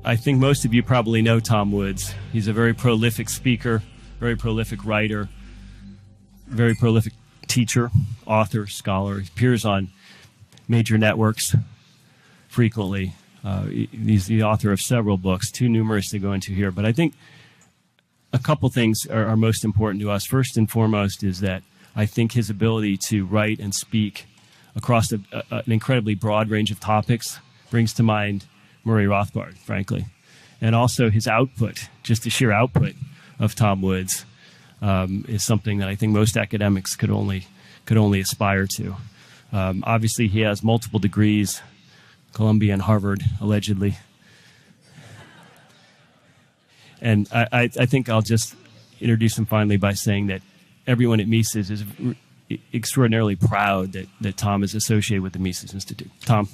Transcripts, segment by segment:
I think most of you probably know Tom Woods. He's a very prolific speaker, very prolific writer, very prolific teacher, author, scholar. He appears on major networks frequently. He's the author of several books, too numerous to go into here. But I think a couple things are most important to us. First and foremost is that I think his ability to write and speak across an incredibly broad range of topics brings to mind Murray Rothbard, frankly. And also his output, just the sheer output of Tom Woods, is something that I think most academics could only aspire to. Obviously, he has multiple degrees, Columbia and Harvard, allegedly. And I think I'll just introduce him finally by saying that everyone at Mises is extraordinarily proud that Tom is associated with the Mises Institute. Tom.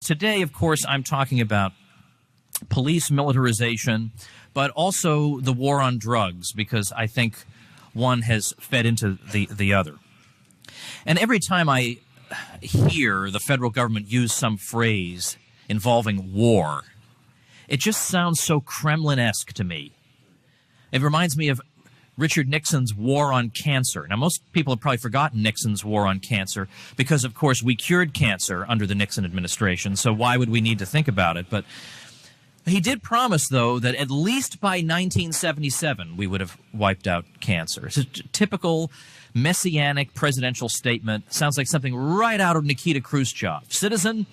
Today, of course, I'm talking about police militarization, but also the war on drugs, because I think one has fed into the other. And every time I hear the federal government use some phrase involving war, it just sounds so Kremlin-esque to me. It reminds me of Richard Nixon's war on cancer. Now, most people have probably forgotten Nixon's war on cancer because, of course, we cured cancer under the Nixon administration, so why would we need to think about it? But he did promise, though, that at least by 1977 we would have wiped out cancer. It's a typical messianic presidential statement. Sounds like something right out of Nikita Khrushchev. Citizen,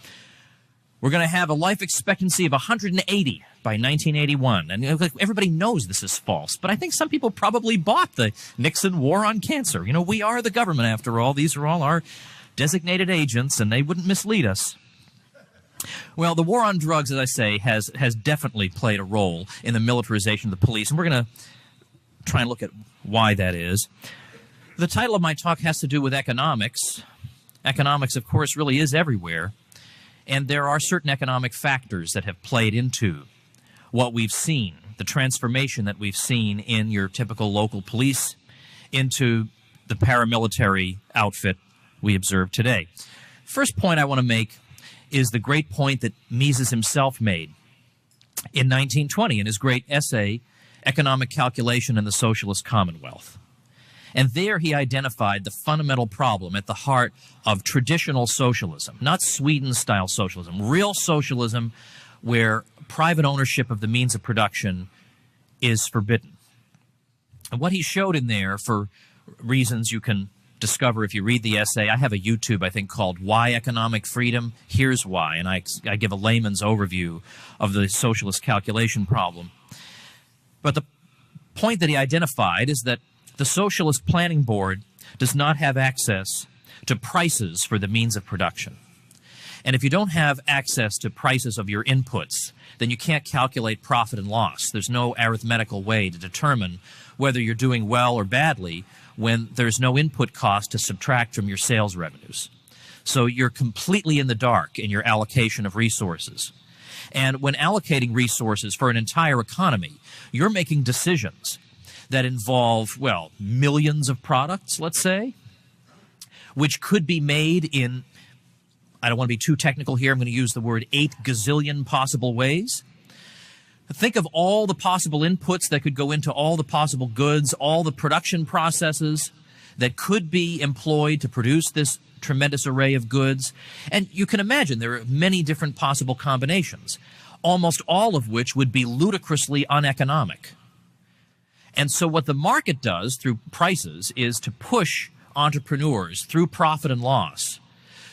we're going to have a life expectancy of 180 by 1981. And everybody knows this is false, but I think some people probably bought the Nixon war on cancer. You know, we are the government, after all. These are all our designated agents, and they wouldn't mislead us. Well, the war on drugs, as I say, has definitely played a role in the militarization of the police, and we're going to try and look at why that is. The title of my talk has to do with economics. Economics, of course, really is everywhere, and there are certain economic factors that have played into what we've seen, the transformation that we've seen in your typical local police into the paramilitary outfit we observe today. First point I want to make is the great point that Mises himself made in 1920 in his great essay, Economic Calculation in the Socialist Commonwealth. And there he identified the fundamental problem at the heart of traditional socialism, not Sweden-style socialism, real socialism where private ownership of the means of production is forbidden. And what he showed in there, for reasons you can discover if you read the essay, I have a YouTube, I think, called Why Economic Freedom? Here's Why, and I give a layman's overview of the socialist calculation problem. But the point that he identified is that the Socialist Planning Board does not have access to prices for the means of production. And if you don't have access to prices of your inputs, then you can't calculate profit and loss. There's no arithmetical way to determine whether you're doing well or badly when there's no input cost to subtract from your sales revenues. So you're completely in the dark in your allocation of resources. And when allocating resources for an entire economy, you're making decisions that involve, well, millions of products, let's say, which could be made in, I don't want to be too technical here, I'm going to use the word 8 gazillion possible ways. Think of all the possible inputs that could go into all the possible goods, all the production processes that could be employed to produce this tremendous array of goods. And you can imagine there are many different possible combinations, almost all of which would be ludicrously uneconomic. And so what the market does through prices is to push entrepreneurs through profit and loss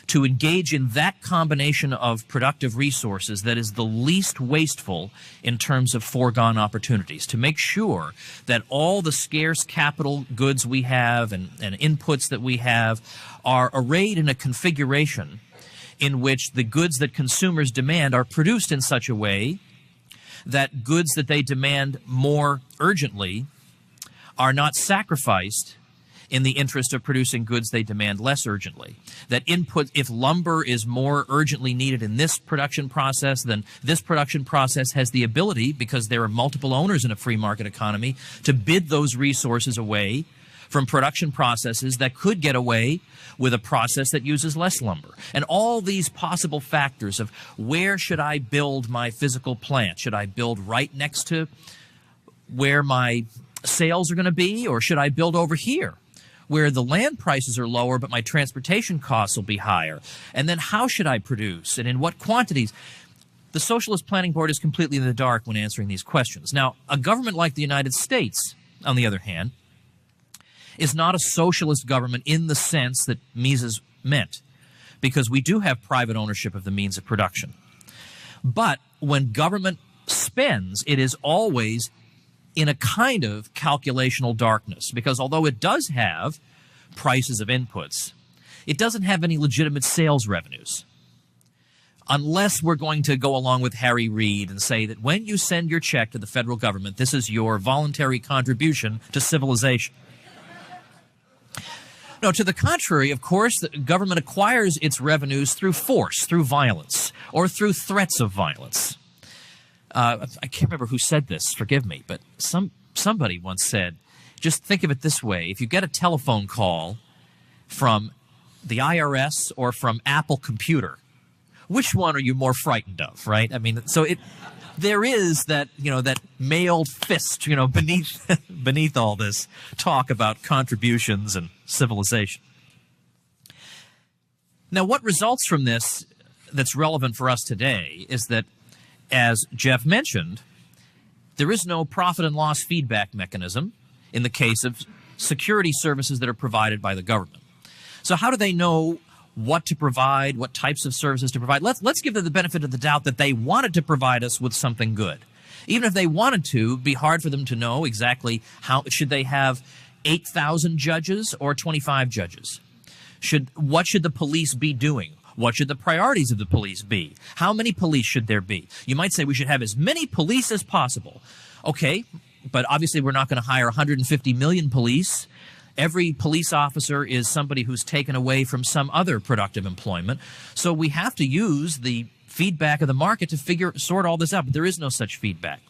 to engage in that combination of productive resources that is the least wasteful in terms of foregone opportunities, to make sure that all the scarce capital goods we have and inputs that we have are arrayed in a configuration in which the goods that consumers demand are produced in such a way that goods that they demand more urgently are not sacrificed in the interest of producing goods they demand less urgently. That if lumber is more urgently needed in this production process, then this production process has the ability, because there are multiple owners in a free market economy, to bid those resources away from production processes that could get away with a process that uses less lumber. And all these possible factors of where should I build my physical plant? Should I build right next to where my sales are going to be, or should I build over here where the land prices are lower but my transportation costs will be higher? And then how should I produce, and in what quantities? The Socialist Planning Board is completely in the dark when answering these questions. Now, a government like the United States, on the other hand, is not a socialist government in the sense that Mises meant, because we do have private ownership of the means of production. But when government spends, it is always in a kind of calculational darkness, because although it does have prices of inputs, it doesn't have any legitimate sales revenues. Unless we're going to go along with Harry Reid and say that when you send your check to the federal government, this is your voluntary contribution to civilization. No, to the contrary, of course, the government acquires its revenues through force, through violence, or through threats of violence. I can't remember who said this, forgive me, but somebody once said, just think of it this way. If you get a telephone call from the IRS or from Apple Computer, which one are you more frightened of, right? I mean, so there is that, that mailed fist, beneath all this talk about contributions and civilization. Now, what results from this that's relevant for us today is that, as Jeff mentioned, there is no profit and loss feedback mechanism in the case of security services that are provided by the government. So how do they know what to provide, what types of services to provide? Let's give them the benefit of the doubt that they wanted to provide us with something good. Even if they wanted to, it'd be hard for them to know exactly how. Should they have 8,000 judges or 25 judges? What should the police be doing? What should the priorities of the police be? How many police should there be? You might say we should have as many police as possible. Okay, but obviously we're not going to hire 150 million police. Every police officer is somebody who's taken away from some other productive employment. So we have to use the feedback of the market to sort all this out, but there is no such feedback.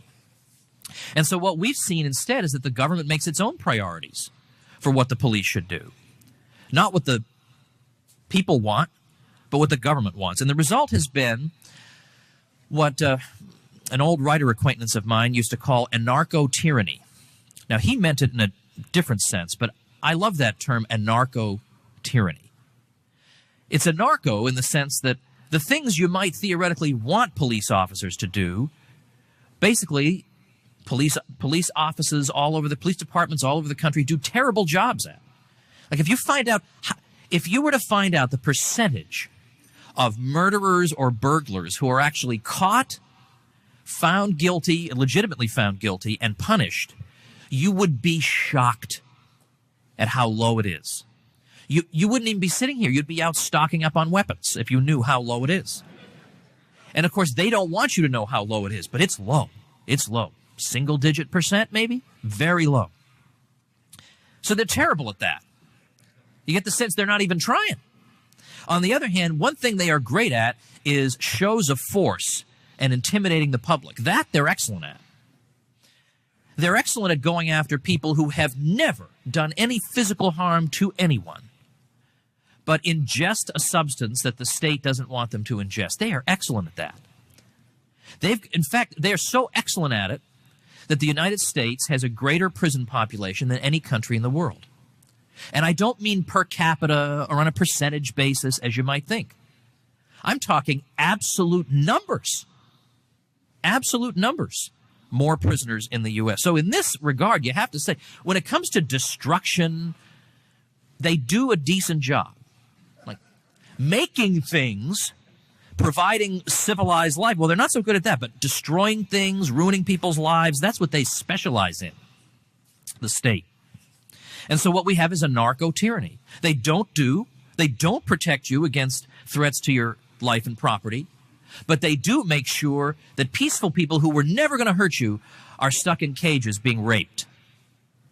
And so what we've seen instead is that the government makes its own priorities for what the police should do. Not what the people want, but what the government wants. And the result has been what an old writer acquaintance of mine used to call anarcho-tyranny. Now, he meant it in a different sense, but I love that term, anarcho-tyranny. It's anarcho in the sense that the things you might theoretically want police officers to do, basically police offices all over the police departments all over the country do terrible jobs at. Like if you were to find out the percentage of murderers or burglars who are actually caught, found guilty, legitimately found guilty, and punished, you would be shocked at how low it is. You wouldn't even be sitting here. You'd be out stocking up on weapons if you knew how low it is. And of course, they don't want you to know how low it is, but it's low. It's low. Single-digit percent, maybe? Very low. So they're terrible at that. You get the sense they're not even trying. On the other hand, one thing they are great at is shows of force and intimidating the public. That they're excellent at. They're excellent at going after people who have never done any physical harm to anyone, but ingest a substance that the state doesn't want them to ingest. They are excellent at that. In fact, they're so excellent at it that the United States has a greater prison population than any country in the world. And I don't mean per capita or on a percentage basis, as you might think. I'm talking absolute numbers. Absolute numbers. More prisoners in the U.S. So in this regard, you have to say, when it comes to destruction, they do a decent job. Like making things, providing civilized life. Well, they're not so good at that, but destroying things, ruining people's lives, that's what they specialize in, the state. And so what we have is anarcho-tyranny. They don't protect you against threats to your life and property, but they do make sure that peaceful people who were never going to hurt you are stuck in cages being raped.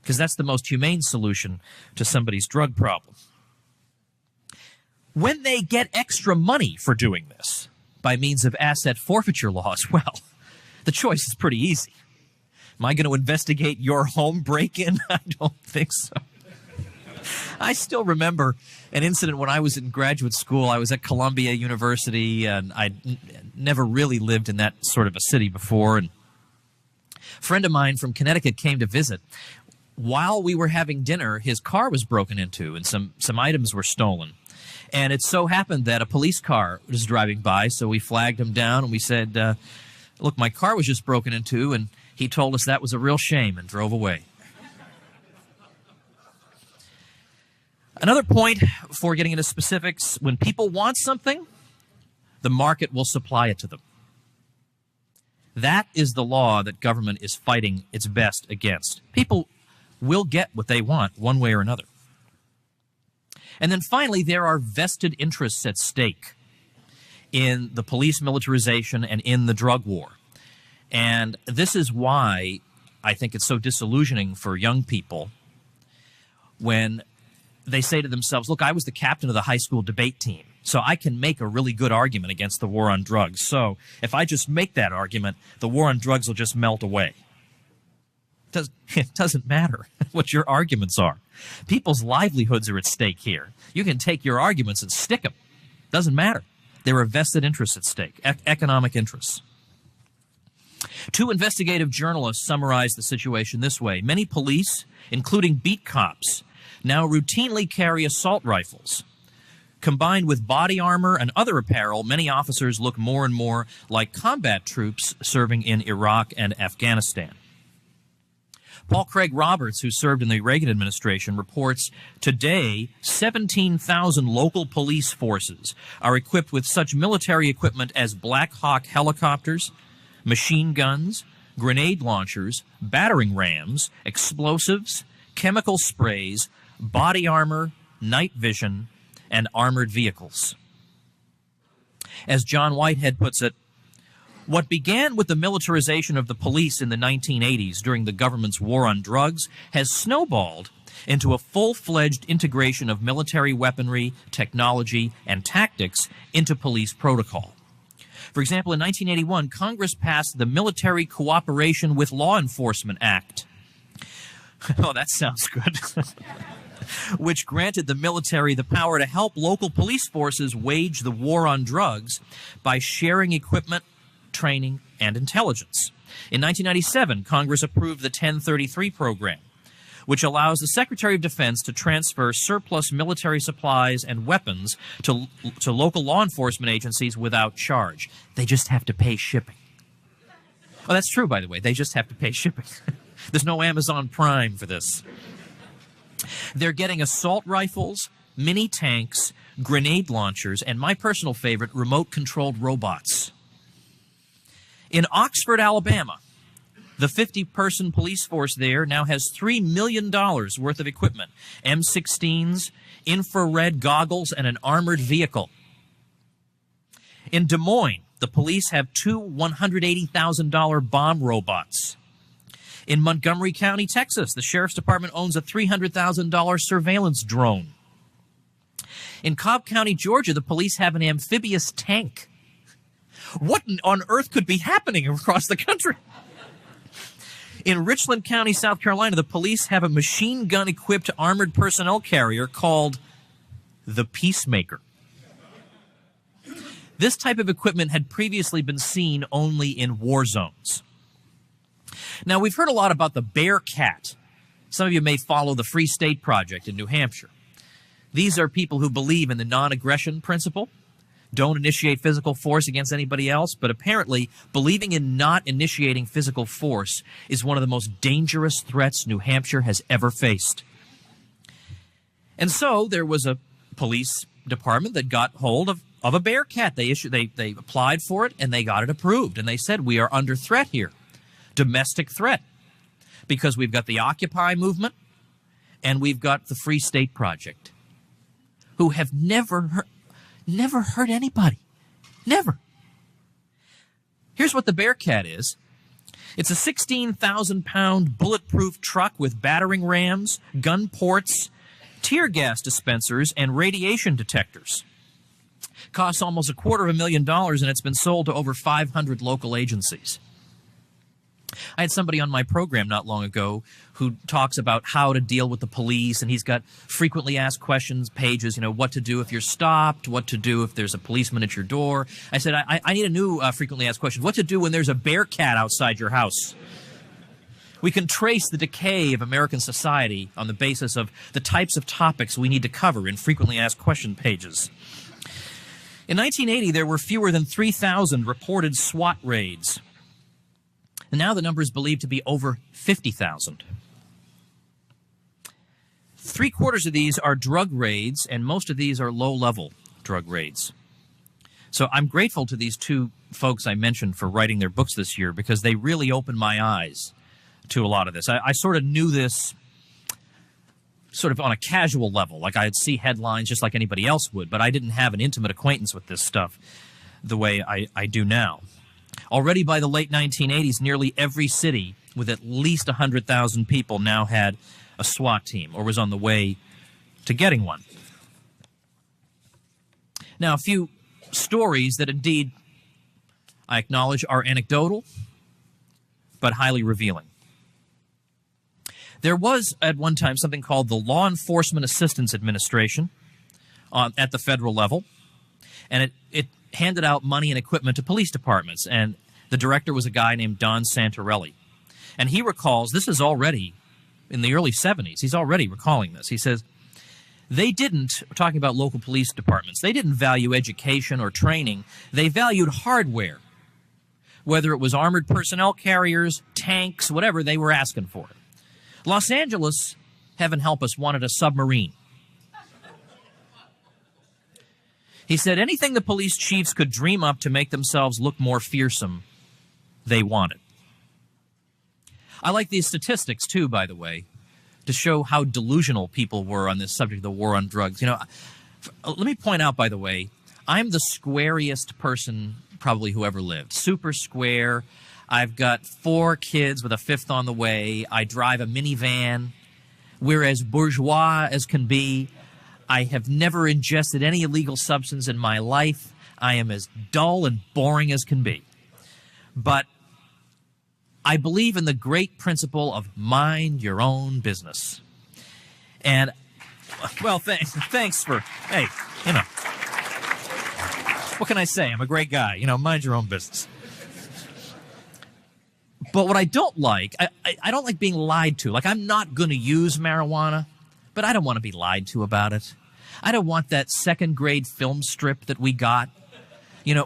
because that's the most humane solution to somebody's drug problem. When they get extra money for doing this by means of asset forfeiture laws, well, the choice is pretty easy. Am I going to investigate your home break-in? I don't think so. I still remember an incident when I was in graduate school. I was at Columbia University, and I'd never really lived in that sort of a city before. And a friend of mine from Connecticut came to visit. While we were having dinner, his car was broken into, and some items were stolen. And it so happened that a police car was driving by, so we flagged him down, and we said, look, my car was just broken into, and he told us that was a real shame and drove away. Another point before getting into specifics, when people want something, the market will supply it to them. That is the law that government is fighting its best against. People will get what they want one way or another. And then finally, there are vested interests at stake in the police militarization and in the drug war. And this is why I think it's so disillusioning for young people when they say to themselves, look, I was the captain of the high school debate team, so I can make a really good argument against the war on drugs. So if I just make that argument, the war on drugs will just melt away. It doesn't matter what your arguments are. People's livelihoods are at stake here. You can take your arguments and stick them. Doesn't matter. There are vested interests at stake, economic interests. Two investigative journalists summarize the situation this way. Many police, including beat cops, now routinely carry assault rifles. Combined with body armor and other apparel, many officers look more and more like combat troops serving in Iraq and Afghanistan. Paul Craig Roberts, who served in the Reagan administration, reports today 17,000 local police forces are equipped with such military equipment as Black Hawk helicopters, machine guns, grenade launchers, battering rams, explosives, chemical sprays, body armor, night vision, and armored vehicles. As John Whitehead puts it, what began with the militarization of the police in the 1980s during the government's war on drugs has snowballed into a full-fledged integration of military weaponry, technology, and tactics into police protocol. For example, in 1981, Congress passed the Military Cooperation with Law Enforcement Act. Oh, that sounds good. Which granted the military the power to help local police forces wage the war on drugs by sharing equipment, training, and intelligence. In 1997, Congress approved the 1033 program, which allows the Secretary of Defense to transfer surplus military supplies and weapons to local law enforcement agencies without charge. They just have to pay shipping. Oh, that's true, by the way. They just have to pay shipping. There's no Amazon Prime for this. They're getting assault rifles, mini tanks, grenade launchers, and my personal favorite, remote-controlled robots. In Oxford, Alabama, the 50-person police force there now has $3 million worth of equipment, M16s, infrared goggles, and an armored vehicle. In Des Moines, the police have two $180,000 bomb robots. In Montgomery County, Texas, the Sheriff's Department owns a $300,000 surveillance drone. In Cobb County, Georgia, the police have an amphibious tank. What on earth could be happening across the country? In Richland County, South Carolina, the police have a machine gun-equipped armored personnel carrier called the Peacemaker. This type of equipment had previously been seen only in war zones. Now, we've heard a lot about the Bearcat. Some of you may follow the Free State Project in New Hampshire. These are people who believe in the non-aggression principle, don't initiate physical force against anybody else, but apparently believing in not initiating physical force is one of the most dangerous threats New Hampshire has ever faced. And so there was a police department that got hold of a Bearcat. They applied for it, and they got it approved. And they said, we are under threat here. Domestic threat, because we've got the Occupy movement and we've got the Free State Project, who have never hurt anybody. Never. Here's what the Bearcat is. It's a 16,000-pound bulletproof truck with battering rams, gun ports, tear gas dispensers, and radiation detectors. Costs almost $250,000, and it's been sold to over 500 local agencies. I had somebody on my program not long ago who talks about how to deal with the police, and he's got frequently asked questions pages, what to do if you're stopped, what to do if there's a policeman at your door. I said, I need a new frequently asked question. What to do when there's a bear cat outside your house? We can trace the decay of American society on the basis of the types of topics we need to cover in frequently asked question pages. In 1980, there were fewer than 3,000 reported SWAT raids. And now the number is believed to be over 50,000. 3/4 of these are drug raids, and most of these are low-level drug raids. So I'm grateful to these two folks I mentioned for writing their books this year, because they really opened my eyes to a lot of this. I sort of knew this sort of on a casual level, like I'd see headlines just like anybody else would, but I didn't have an intimate acquaintance with this stuff the way I do now. Already by the late 1980s, nearly every city with at least 100,000 people now had a SWAT team or was on the way to getting one. Now, a few stories that indeed I acknowledge are anecdotal, but highly revealing. There was at one time something called the Law Enforcement Assistance Administration at the federal level, and it handed out money and equipment to police departments, and the director was a guy named Don Santarelli. And he recalls, this is already in the early 70s, he's already recalling this. He says, they didn't, talking about local police departments, they didn't value education or training, they valued hardware. Whether it was armored personnel carriers, tanks, whatever, they were asking for it. Los Angeles, heaven help us, wanted a submarine. He said anything the police chiefs could dream up to make themselves look more fearsome, they wanted. I like these statistics, too, by the way, to show how delusional people were on this subject of the war on drugs. Let me point out, by the way, I'm the squariest person probably who ever lived. Super square. I've got 4 kids with a 5th on the way. I drive a minivan. We're as bourgeois as can be. I have never ingested any illegal substance in my life. I am as dull and boring as can be. But I believe in the great principle of mind your own business. And, well, thanks for, hey, what can I say? I'm a great guy. Mind your own business. But what I don't like, I don't like being lied to. Like, I'm not going to use marijuana, but I don't want to be lied to about it. I don't want that second-grade film strip that we got,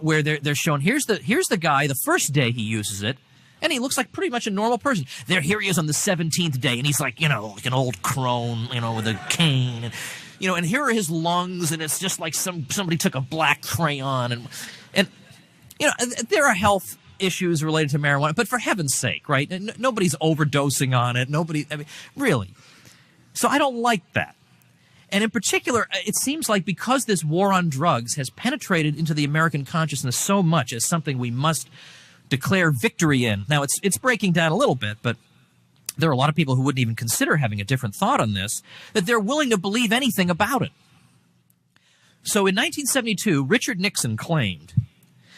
where they're showing, here's the guy, the first day he uses it, and he looks like pretty much a normal person. Here he is on the 17th day, and he's like, like an old crone, with a cane, and here are his lungs, and it's just like somebody took a black crayon, and there are health issues related to marijuana, but for heaven's sake, right? Nobody's overdosing on it. Really. So I don't like that. And in particular, it seems like because this war on drugs has penetrated into the American consciousness so much as something we must declare victory in. Now, it's breaking down a little bit, but there are a lot of people who wouldn't even consider having a different thought on this, that they're willing to believe anything about it. So in 1972, Richard Nixon claimed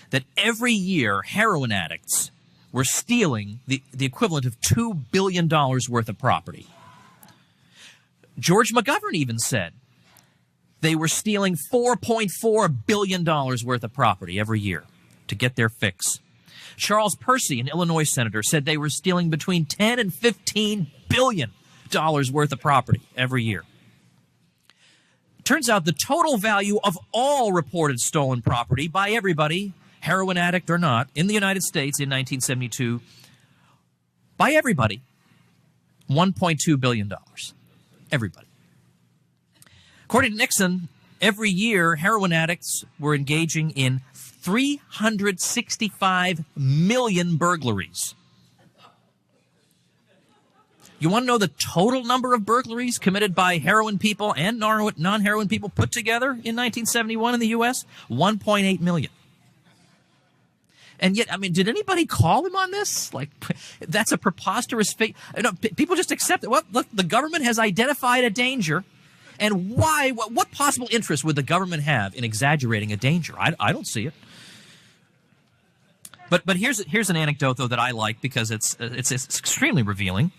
that every year heroin addicts were stealing the equivalent of $2 billion worth of property. George McGovern even said they were stealing $4.4 billion worth of property every year to get their fix. Charles Percy, an Illinois senator, said they were stealing between $10 and $15 billion worth of property every year. Turns out the total value of all reported stolen property by everybody, heroin addict or not, in the United States in 1972, by everybody, $1.2 billion. Everybody. According to Nixon, every year heroin addicts were engaging in 365 million burglaries. You want to know the total number of burglaries committed by heroin people and non-heroin people put together in 1971 in the U.S.? 1.8 million. And yet, I mean, did anybody call him on this? Like, that's a preposterous fake. You know, people just accept it. Well, look, the government has identified a danger. And why? What possible interest would the government have in exaggerating a danger? I don't see it. But here's an anecdote, though, that I like because it's extremely revealing.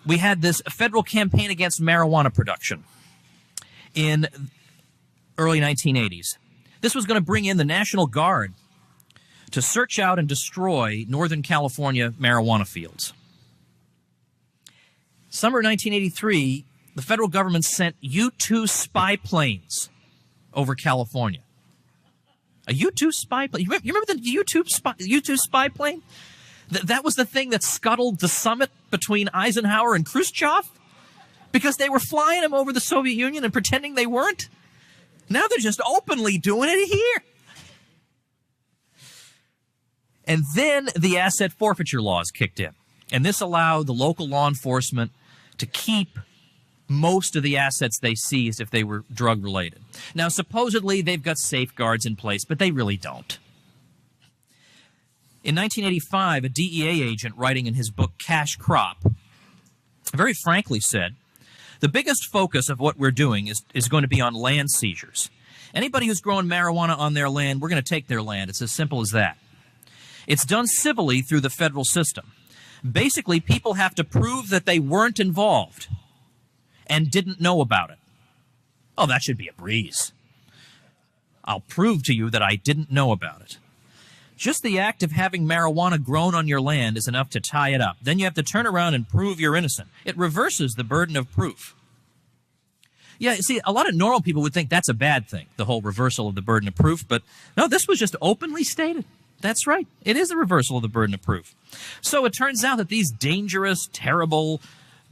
We had this federal campaign against marijuana production in early 1980s. This was going to bring in the National Guard to search out and destroy Northern California marijuana fields. Summer 1983, the federal government sent U-2 spy planes over California. A U-2 spy plane. You remember the U-2 spy plane? That was the thing that scuttled the summit between Eisenhower and Khrushchev because they were flying them over the Soviet Union and pretending they weren't. Now they're just openly doing it here. And then the asset forfeiture laws kicked in. And this allowed the local law enforcement to keep most of the assets they seized if they were drug-related. Now, supposedly, they've got safeguards in place, but they really don't. In 1985, a DEA agent writing in his book Cash Crop very frankly said, the biggest focus of what we're doing is going to be on land seizures. Anybody who's growing marijuana on their land, we're going to take their land. It's as simple as that. It's done civilly through the federal system. Basically, people have to prove that they weren't involved and didn't know about it. Oh, that should be a breeze. I'll prove to you that I didn't know about it. Just the act of having marijuana grown on your land is enough to tie it up. Then you have to turn around and prove you're innocent. It reverses the burden of proof. Yeah, see, a lot of normal people would think that's a bad thing, the whole reversal of the burden of proof. But no, this was just openly stated. That's right. It is a reversal of the burden of proof. So it turns out that these dangerous, terrible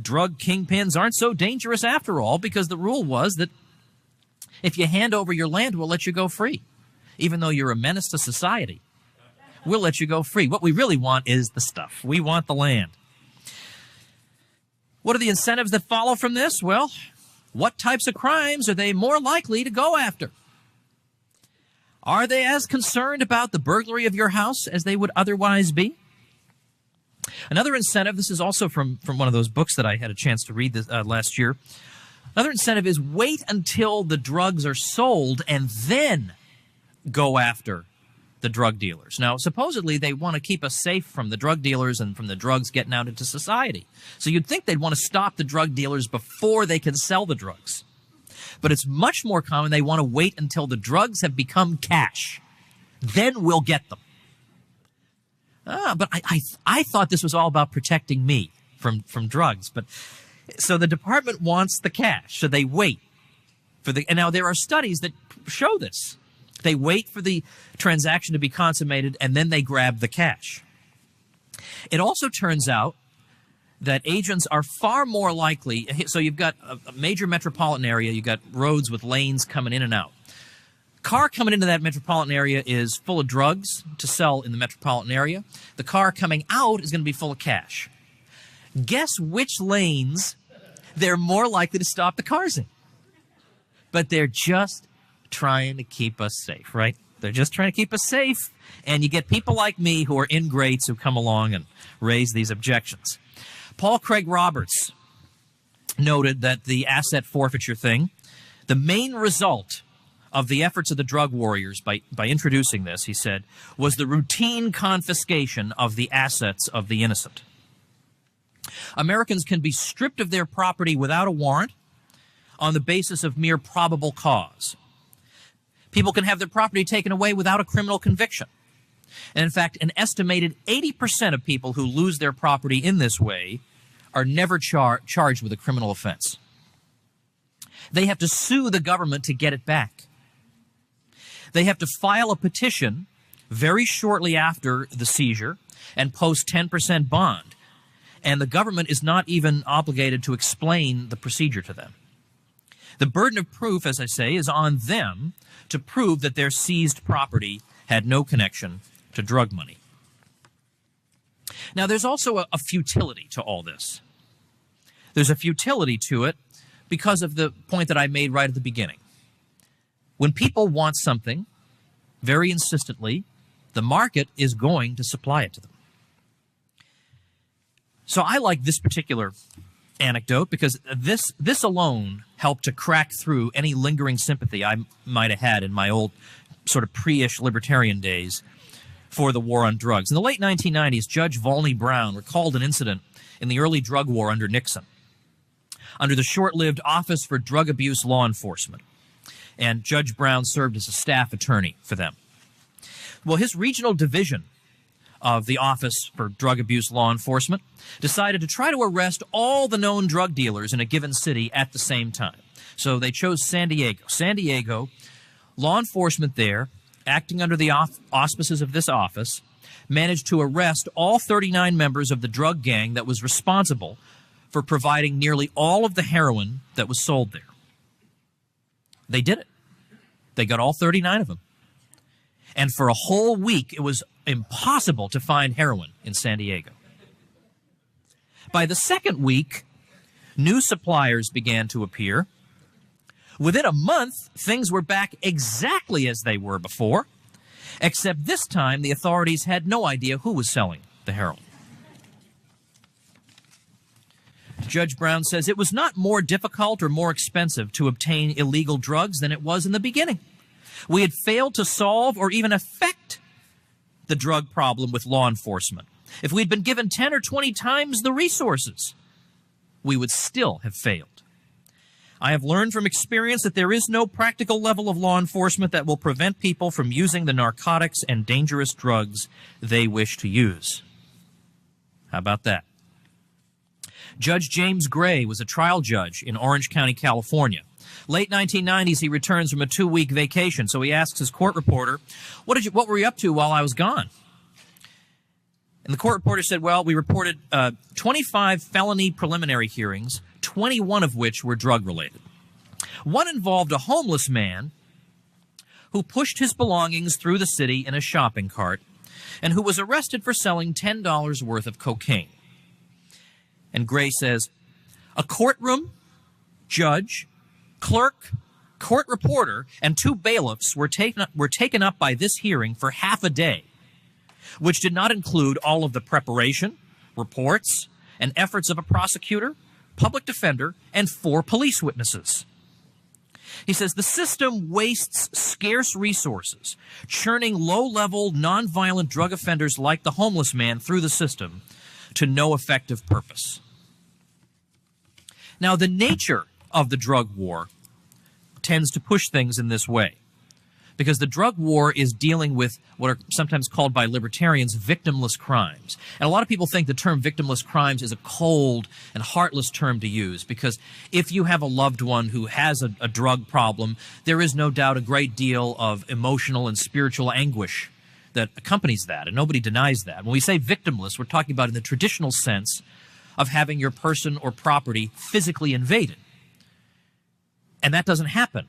drug kingpins aren't so dangerous after all, because the rule was that if you hand over your land, we'll let you go free. Even though you're a menace to society, we'll let you go free. What we really want is the stuff. We want the land. What are the incentives that follow from this? Well, what types of crimes are they more likely to go after? Are they as concerned about the burglary of your house as they would otherwise be? Another incentive, this is also from one of those books that I had a chance to read this, last year. Another incentive is wait until the drugs are sold and then go after the drug dealers. Now, supposedly they want to keep us safe from the drug dealers and from the drugs getting out into society. So you'd think they'd want to stop the drug dealers before they can sell the drugs. But it's much more common they want to wait until the drugs have become cash. Then we'll get them. But I thought this was all about protecting me from drugs. But so the department wants the cash, so they wait for the. And now there are studies that show this. They wait for the transaction to be consummated, and then they grab the cash. It also turns out that agents are far more likely. So you've got a major metropolitan area. You've got roads with lanes coming in and out. Car coming into that metropolitan area is full of drugs to sell in the metropolitan area. The car coming out is going to be full of cash. Guess which lanes they're more likely to stop the cars in? But they're just trying to keep us safe, right? They're just trying to keep us safe. And you get people like me who are ingrates who come along and raise these objections. Paul Craig Roberts noted that the asset forfeiture thing, the main result of the efforts of the drug warriors by introducing this, he said, was the routine confiscation of the assets of the innocent. Americans can be stripped of their property without a warrant on the basis of mere probable cause. People can have their property taken away without a criminal conviction. And in fact, an estimated 80% of people who lose their property in this way are never charged with a criminal offense. They have to sue the government to get it back. They have to file a petition very shortly after the seizure and post 10% bond. And the government is not even obligated to explain the procedure to them. The burden of proof, as I say, is on them to prove that their seized property had no connection to drug money. Now, there's also a futility to all this. There's a futility to it because of the point that I made right at the beginning. When people want something very insistently, The market is going to supply it to them. So I like this particular anecdote because this alone helped to crack through any lingering sympathy I might have had in my old sort of pre-ish libertarian days for the war on drugs. In the late 1990s, Judge Volney Brown recalled an incident in the early drug war under Nixon, under the short-lived Office for Drug Abuse Law Enforcement. And Judge Brown served as a staff attorney for them. Well, his regional division of the Office for Drug Abuse Law Enforcement decided to try to arrest all the known drug dealers in a given city at the same time. So they chose San Diego. San Diego, law enforcement there, acting under the auspices of this office, managed to arrest all 39 members of the drug gang that was responsible for providing nearly all of the heroin that was sold there. They did it. They got all 39 of them. And for a whole week, it was impossible to find heroin in San Diego. By the second week, new suppliers began to appear. Within a month, things were back exactly as they were before, except this time the authorities had no idea who was selling the heroin. Judge Brown says it was not more difficult or more expensive to obtain illegal drugs than it was in the beginning. We had failed to solve or even affect the drug problem with law enforcement. If we'd been given 10 or 20 times the resources, we would still have failed. I have learned from experience that there is no practical level of law enforcement that will prevent people from using the narcotics and dangerous drugs they wish to use. How about that? Judge James Gray was a trial judge in Orange County, California. Late 1990s, he returns from a 2-week vacation, so he asks his court reporter, what were you up to while I was gone? And the court reporter said, well, we reported 25 felony preliminary hearings, 21 of which were drug-related. One involved a homeless man who pushed his belongings through the city in a shopping cart and who was arrested for selling $10 worth of cocaine. And Gray says, a courtroom, judge, clerk, court reporter, and 2 bailiffs were taken up by this hearing for half a day, which did not include all of the preparation, reports, and efforts of a prosecutor, public defender, and 4 police witnesses. He says the system wastes scarce resources, churning low-level, nonviolent drug offenders like the homeless man through the system to no effective purpose. Now, the nature of the drug war tends to push things in this way, because the drug war is dealing with what are sometimes called by libertarians victimless crimes. And a lot of people think the term victimless crimes is a cold and heartless term to use, because if you have a loved one who has a drug problem, there is no doubt a great deal of emotional and spiritual anguish that accompanies that, and nobody denies that. When we say victimless, we're talking about in the traditional sense of having your person or property physically invaded. And that doesn't happen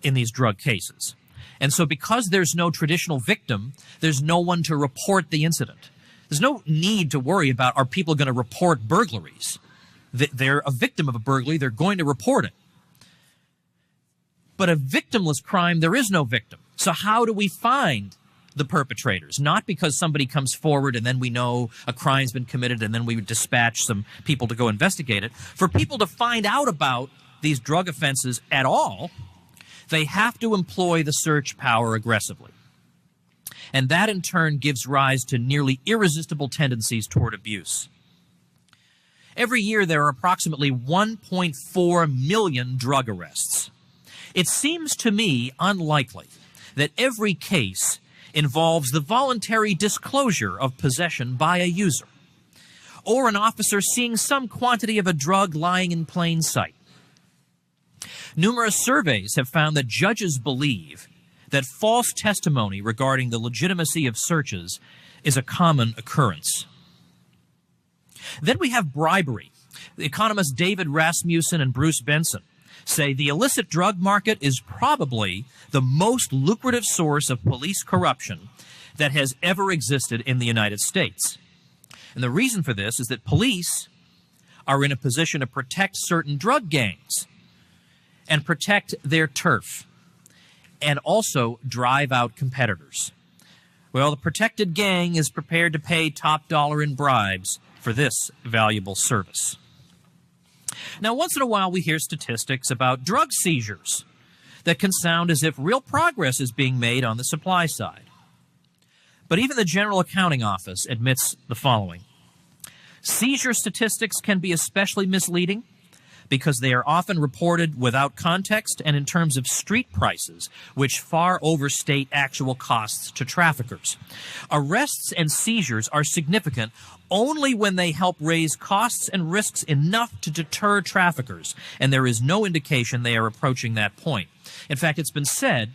in these drug cases. And so because there's no traditional victim, there's no one to report the incident. There's no need to worry about, are people going to report burglaries? They're a victim of a burglary, they're going to report it. But a victimless crime, there is no victim. So how do we find the perpetrators? Not because somebody comes forward and then we know a crime's been committed and then we would dispatch some people to go investigate it. For people to find out about these drug offenses at all, they have to employ the search power aggressively. And that in turn gives rise to nearly irresistible tendencies toward abuse. Every year there are approximately 1.4 million drug arrests. It seems to me unlikely that every case involves the voluntary disclosure of possession by a user, or an officer seeing some quantity of a drug lying in plain sight. Numerous surveys have found that judges believe that false testimony regarding the legitimacy of searches is a common occurrence. Then we have bribery. The economists David Rasmussen and Bruce Benson say the illicit drug market is probably the most lucrative source of police corruption that has ever existed in the United States. And the reason for this is that police are in a position to protect certain drug gangs and protect their turf, and also drive out competitors. Well, the protected gang is prepared to pay top dollar in bribes for this valuable service. Now, once in a while, we hear statistics about drug seizures that can sound as if real progress is being made on the supply side. But even the General Accounting Office admits the following. Seizure statistics can be especially misleading because they are often reported without context and in terms of street prices, which far overstate actual costs to traffickers. Arrests and seizures are significant only when they help raise costs and risks enough to deter traffickers, and there is no indication they are approaching that point. In fact, it's been said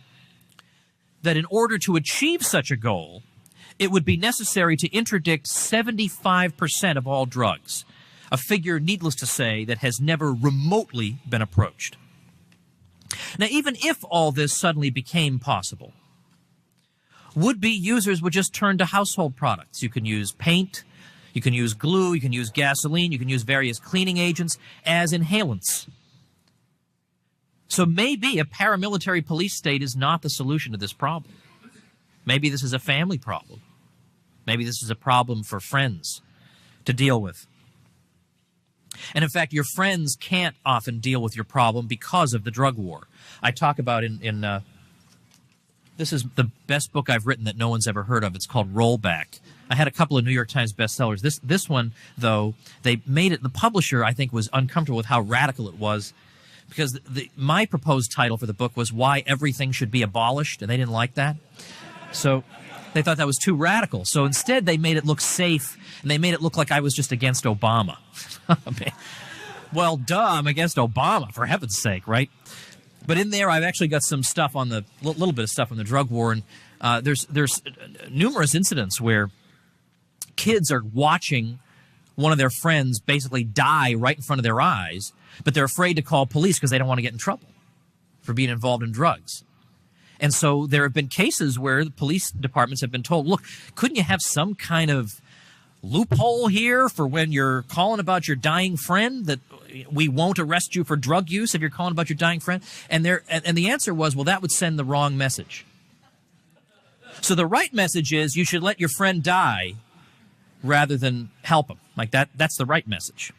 that in order to achieve such a goal, it would be necessary to interdict 75% of all drugs, a figure, needless to say, that has never remotely been approached. Now, even if all this suddenly became possible, would-be users would just turn to household products. You can use paint, you can use glue, you can use gasoline, you can use various cleaning agents as inhalants. So maybe a paramilitary police state is not the solution to this problem. Maybe this is a family problem. Maybe this is a problem for friends to deal with. And in fact, your friends can't often deal with your problem because of the drug war. I talk about this is the best book I've written that no one's ever heard of. It's called Rollback. I had a couple of New York Times bestsellers. This one, though, they made it, the publisher, I think, was uncomfortable with how radical it was because my proposed title for the book was Why Everything Should Be Abolished, and they didn't like that. So they thought that was too radical. So instead, they made it look safe, and they made it look like I was just against Obama. Well, duh, I'm against Obama, for heaven's sake, right? But in there, I've actually got some stuff on the little bit of stuff on the drug war, and there's numerous incidents where kids are watching one of their friends basically die right in front of their eyes, but they're afraid to call police because they don't want to get in trouble for being involved in drugs. And so there have been cases where the police departments have been told, look, couldn't you have some kind of loophole here for when you're calling about your dying friend that we won't arrest you for drug use if you're calling about your dying friend? And the answer was, well, that would send the wrong message. So the right message is you should let your friend die rather than help him. Like that's the right message.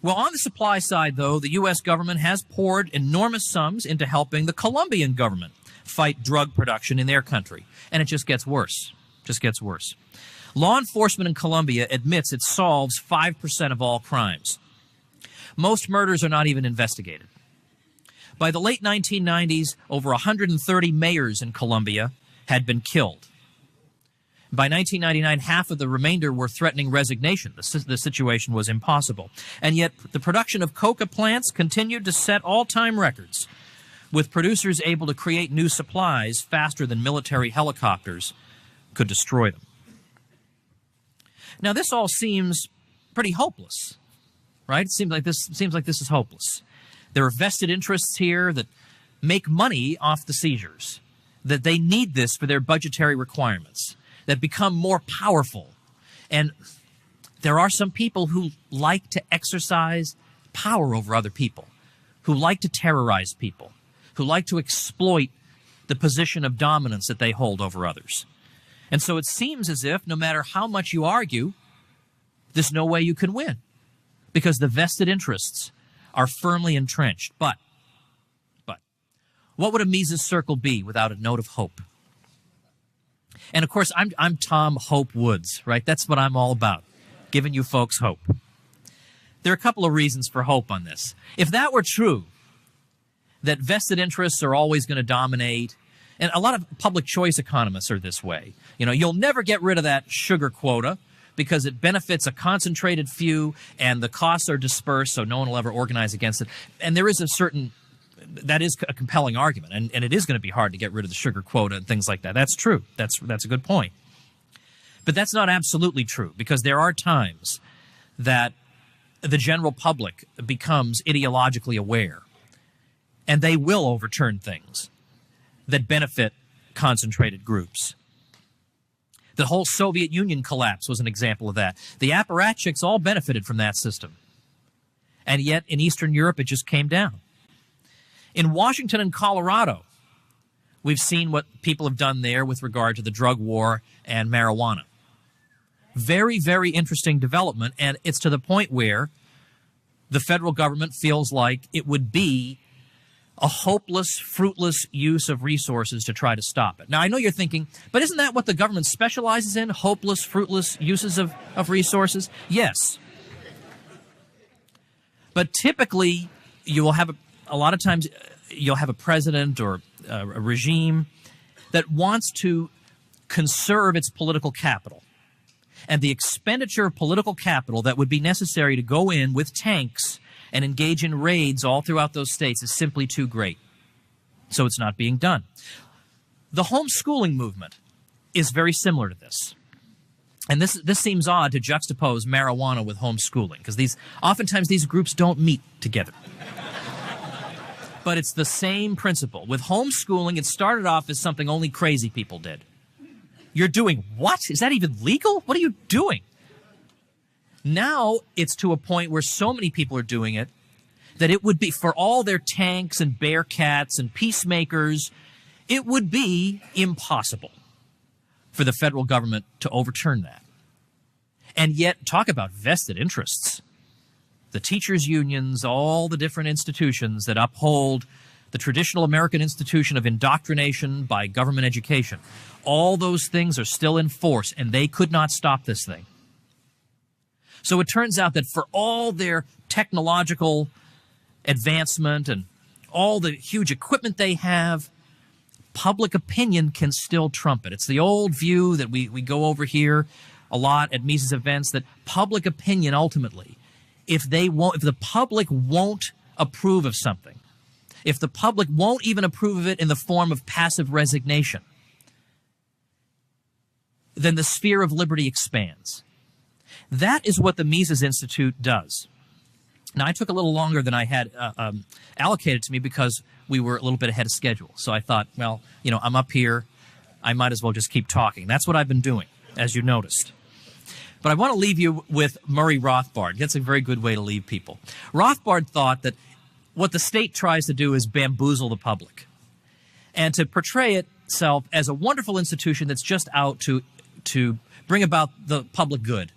Well, on the supply side, though, the U.S. government has poured enormous sums into helping the Colombian government fight drug production in their country. And it just gets worse. Just gets worse. Law enforcement in Colombia admits it solves 5% of all crimes. Most murders are not even investigated. By the late 1990s, over 130 mayors in Colombia had been killed. By 1999, half of the remainder were threatening resignation. The situation was impossible. And yet, the production of coca plants continued to set all-time records, with producers able to create new supplies faster than military helicopters could destroy them. Now, this all seems pretty hopeless, right? It seems like this is hopeless. There are vested interests here that make money off the seizures, that they need this for their budgetary requirements, that become more powerful. And there are some people who like to exercise power over other people, who like to terrorize people, who like to exploit the position of dominance that they hold over others. And so it seems as if no matter how much you argue, there's no way you can win because the vested interests are firmly entrenched. But what would a Mises circle be without a note of hope? And of course, I'm Tom Hope Woods, right? That's what I'm all about, giving you folks hope. There are a couple of reasons for hope on this. If that were true, that vested interests are always going to dominate, and a lot of public choice economists are this way. You know, you'll never get rid of that sugar quota because it benefits a concentrated few and the costs are dispersed, so no one will ever organize against it. And there is that is a compelling argument, and it is going to be hard to get rid of the sugar quota and things like that. That's true. That's a good point. But that's not absolutely true, because there are times that the general public becomes ideologically aware, and they will overturn things that benefit concentrated groups. The whole Soviet Union collapse was an example of that. The apparatchiks all benefited from that system. And yet, in Eastern Europe, it just came down. In Washington and Colorado, We've seen what people have done there with regard to the drug war and marijuana. Very, very interesting development, and it's to the point where the federal government feels like it would be a hopeless, fruitless use of resources to try to stop it. Now, I know you're thinking, but isn't that what the government specializes in, hopeless, fruitless uses of resources? Yes. But typically, you will have a lot of times, you'll have a president or a regime that wants to conserve its political capital. And the expenditure of political capital that would be necessary to go in with tanks and engage in raids all throughout those states is simply too great. So it's not being done. The homeschooling movement is very similar to this. And this seems odd to juxtapose marijuana with homeschooling, because oftentimes these groups don't meet together. But it's the same principle. With homeschooling, it started off as something only crazy people did. You're doing what? Is that even legal? What are you doing? Now it's to a point where so many people are doing it that it would be, for all their tanks and bearcats and peacemakers, it would be impossible for the federal government to overturn that. And yet, talk about vested interests. The teachers' unions, all the different institutions that uphold the traditional American institution of indoctrination by government education, all those things are still in force, and they could not stop this thing. So it turns out that for all their technological advancement and all the huge equipment they have, public opinion can still trump it. It's the old view that we go over here a lot at Mises events, that public opinion ultimately, if the public won't approve of something, if the public won't even approve of it in the form of passive resignation, then the sphere of liberty expands. That is what the Mises Institute does. Now, I took a little longer than I had allocated to me because we were a little bit ahead of schedule. So I thought, well, I'm up here. I might as well just keep talking. That's what I've been doing, as you noticed. But I want to leave you with Murray Rothbard. That's a very good way to leave people. Rothbard thought that what the state tries to do is bamboozle the public and to portray itself as a wonderful institution that's just out to bring about the public good.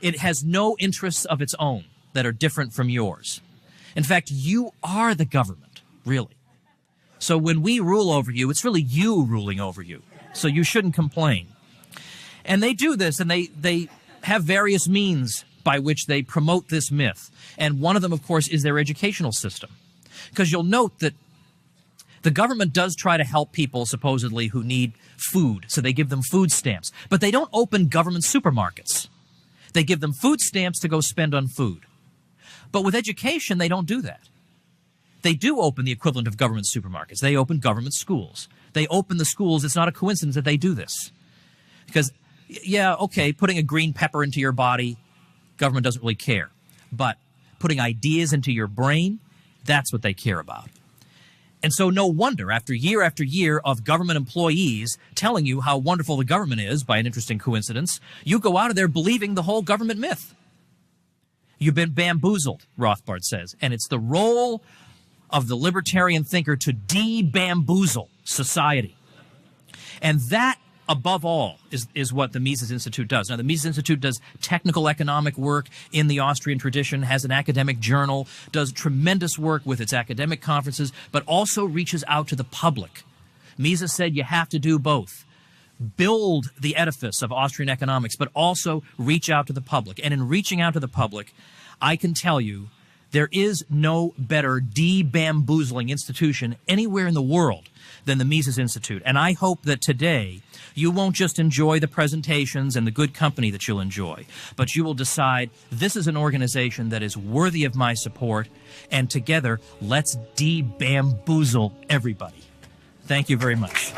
It has no interests of its own that are different from yours. In fact, you are the government, really. So when we rule over you, it's really you ruling over you. So you shouldn't complain. And they do this, and they have various means by which they promote this myth. And one of them, of course, is their educational system. Because you'll note that the government does try to help people, supposedly, who need food. So they give them food stamps. But they don't open government supermarkets. They give them food stamps to go spend on food. But with education, they don't do that. They do open the equivalent of government supermarkets. They open government schools. They open the schools. It's not a coincidence that they do this. Because, yeah, okay, putting a green pepper into your body, government doesn't really care. But putting ideas into your brain, that's what they care about. And so no wonder, after year of government employees telling you how wonderful the government is, by an interesting coincidence, you go out of there believing the whole government myth. You've been bamboozled, Rothbard says, and it's the role of the libertarian thinker to de-bamboozle society. And that, above all, is what the Mises Institute does. Now, the Mises Institute does technical economic work in the Austrian tradition, has an academic journal, does tremendous work with its academic conferences, but also reaches out to the public. Mises said you have to do both. Build the edifice of Austrian economics, but also reach out to the public. And in reaching out to the public, I can tell you there is no better de-bamboozling institution anywhere in the world than the Mises Institute. And I hope that today you won't just enjoy the presentations and the good company that you'll enjoy, but you will decide this is an organization that is worthy of my support, and together let's de-bamboozle everybody. Thank you very much.